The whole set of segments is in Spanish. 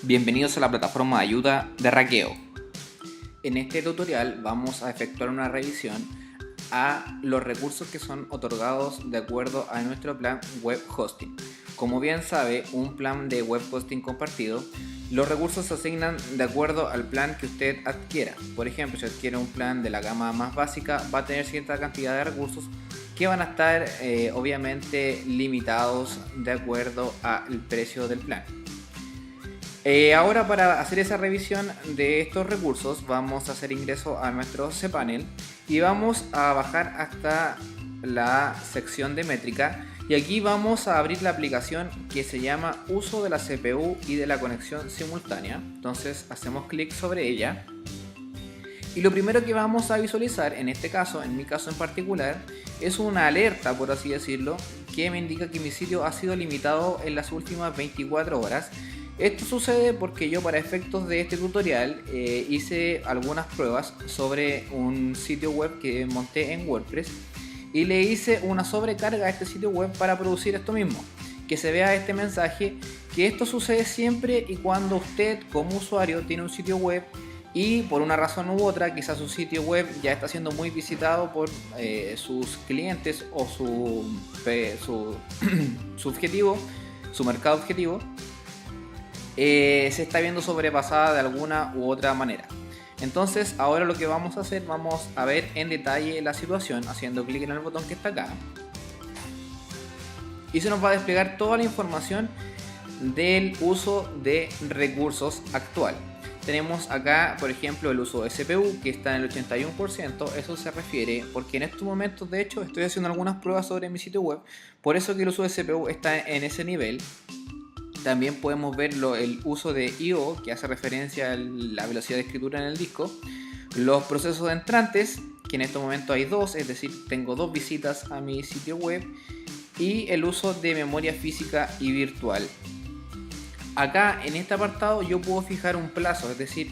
Bienvenidos a la plataforma de ayuda de Raqueo. En este tutorial vamos a efectuar una revisión a los recursos que son otorgados de acuerdo a nuestro plan web hosting. Como bien sabe, un plan de web hosting compartido, los recursos se asignan de acuerdo al plan que usted adquiera. Por ejemplo, si adquiere un plan de la gama más básica, va a tener cierta cantidad de recursos que van a estar obviamente limitados de acuerdo al precio del plan. Ahora, para hacer esa revisión de estos recursos, vamos a hacer ingreso a nuestro cPanel y vamos a bajar hasta la sección de métrica, y aquí vamos a abrir la aplicación que se llama uso de la CPU y de la conexión simultánea. Entonces hacemos clic sobre ella y lo primero que vamos a visualizar, en este caso, en mi caso en particular, es una alerta, por así decirlo, que me indica que mi sitio ha sido limitado en las últimas 24 horas. Esto sucede porque yo, para efectos de este tutorial, hice algunas pruebas sobre un sitio web que monté en WordPress y le hice una sobrecarga a este sitio web para producir esto mismo, que se vea este mensaje, que esto sucede siempre y cuando usted como usuario tiene un sitio web y por una razón u otra, quizás su sitio web ya está siendo muy visitado por sus clientes o su objetivo, su mercado objetivo, se está viendo sobrepasada de alguna u otra manera. Entonces ahora lo que vamos a hacer, vamos a ver en detalle la situación haciendo clic en el botón que está acá y se nos va a desplegar toda la información del uso de recursos actual. Tenemos acá, por ejemplo, el uso de CPU, que está en el 81%. Eso se refiere porque en estos momentos, de hecho, estoy haciendo algunas pruebas sobre mi sitio web, por eso que el uso de CPU está en ese nivel. También podemos ver el uso de I/O, que hace referencia a la velocidad de escritura en el disco. Los procesos entrantes, que en este momento hay dos, es decir, tengo dos visitas a mi sitio web. Y el uso de memoria física y virtual. Acá en este apartado yo puedo fijar un plazo, es decir,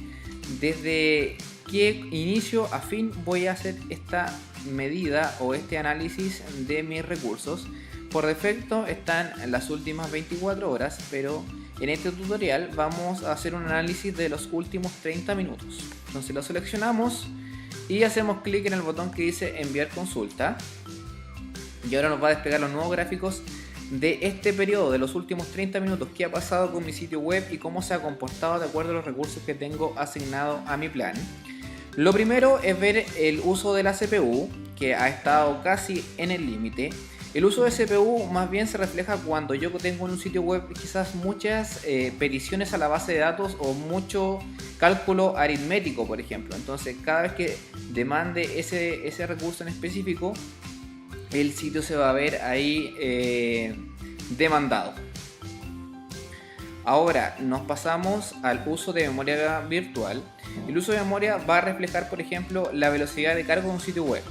desde qué inicio a fin voy a hacer esta medida o este análisis de mis recursos. Por defecto están en las últimas 24 horas, pero en este tutorial vamos a hacer un análisis de los últimos 30 minutos. Entonces lo seleccionamos y hacemos clic en el botón que dice enviar consulta. Y ahora nos va a desplegar los nuevos gráficos de este periodo, de los últimos 30 minutos, qué ha pasado con mi sitio web y cómo se ha comportado de acuerdo a los recursos que tengo asignado a mi plan. Lo primero es ver el uso de la CPU, que ha estado casi en el límite. El uso de CPU más bien se refleja cuando yo tengo en un sitio web quizás muchas peticiones a la base de datos o mucho cálculo aritmético, por ejemplo. Entonces cada vez que demande ese recurso en específico, el sitio se va a ver ahí demandado. Ahora nos pasamos al uso de memoria virtual. El uso de memoria va a reflejar, por ejemplo, la velocidad de carga de un sitio web.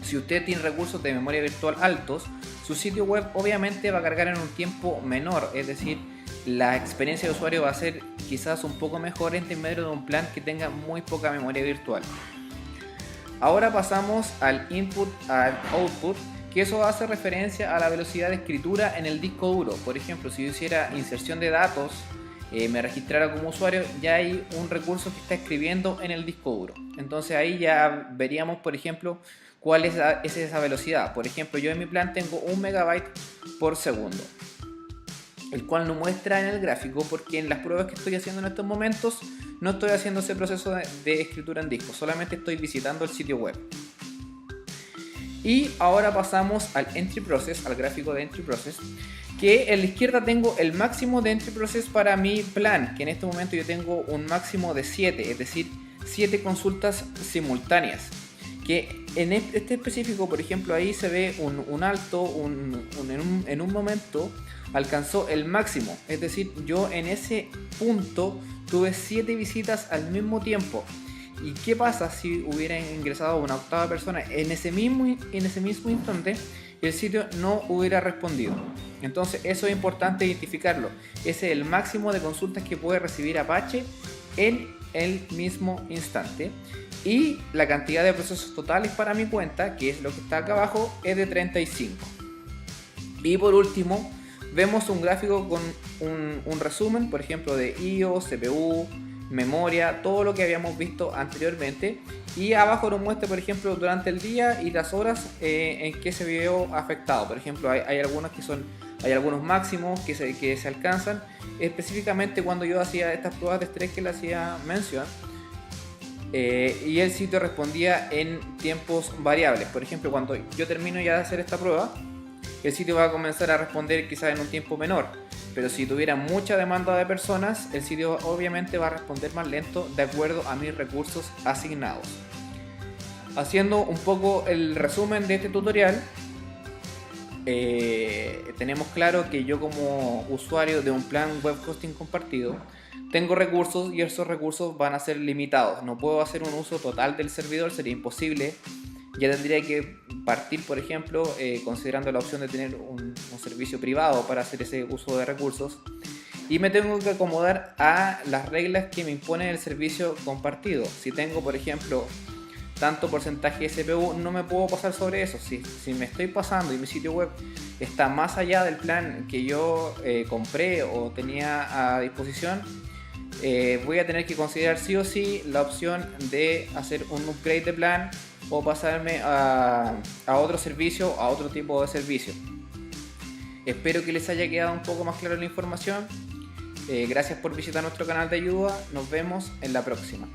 Si usted tiene recursos de memoria virtual altos, su sitio web obviamente va a cargar en un tiempo menor, es decir, la experiencia de usuario va a ser quizás un poco mejor en medio de un plan que tenga muy poca memoria virtual. Ahora pasamos al input, al output, que eso hace referencia a la velocidad de escritura en el disco duro. Por ejemplo, si yo hiciera inserción de datos, me registrara como usuario, ya hay un recurso que está escribiendo en el disco duro. Entonces ahí ya veríamos, por ejemplo, cuál es esa velocidad. Por ejemplo, yo en mi plan tengo 1 megabyte por segundo, el cual no muestra en el gráfico porque en las pruebas que estoy haciendo en estos momentos no estoy haciendo ese proceso de escritura en disco, solamente estoy visitando el sitio web. Y ahora pasamos al entry process, al gráfico de entry process, que en la izquierda tengo el máximo de entry process para mi plan, que en este momento yo tengo un máximo de 7, es decir, 7 consultas simultáneas. Que en este específico, por ejemplo, ahí se ve un alto, en un momento alcanzó el máximo, es decir, yo en ese punto tuve 7 visitas al mismo tiempo. ¿Y qué pasa si hubiera ingresado una octava persona en ese mismo instante y el sitio no hubiera respondido? Entonces eso es importante identificarlo. Ese es el máximo de consultas que puede recibir Apache en el mismo instante. Y la cantidad de procesos totales para mi cuenta, que es lo que está acá abajo, es de 35. Y por último vemos un gráfico con un resumen, por ejemplo, de I/O, CPU, memoria, todo lo que habíamos visto anteriormente, y abajo nos muestra, por ejemplo, durante el día y las horas en que se vio afectado. Por ejemplo, hay algunos máximos que se alcanzan. Específicamente cuando yo hacía estas pruebas de estrés que le hacía mención, y el sitio respondía en tiempos variables. Por ejemplo, cuando yo termino ya de hacer esta prueba, el sitio va a comenzar a responder quizás en un tiempo menor, pero si tuviera mucha demanda de personas, el sitio obviamente va a responder más lento de acuerdo a mis recursos asignados. Haciendo un poco el resumen de este tutorial, tenemos claro que yo como usuario de un plan web hosting compartido tengo recursos y esos recursos van a ser limitados. No puedo hacer un uso total del servidor, sería imposible. Ya tendría que partir, por ejemplo, considerando la opción de tener un servicio privado para hacer ese uso de recursos, y me tengo que acomodar a las reglas que me impone el servicio compartido. Si tengo, por ejemplo, tanto porcentaje de CPU, no me puedo pasar sobre eso. Si me estoy pasando y mi sitio web está más allá del plan que yo compré o tenía a disposición, voy a tener que considerar sí o sí la opción de hacer un upgrade de plan o pasarme a otro servicio, a otro tipo de servicio. Espero que les haya quedado un poco más clara la información. Gracias por visitar nuestro canal de ayuda. Nos vemos en la próxima.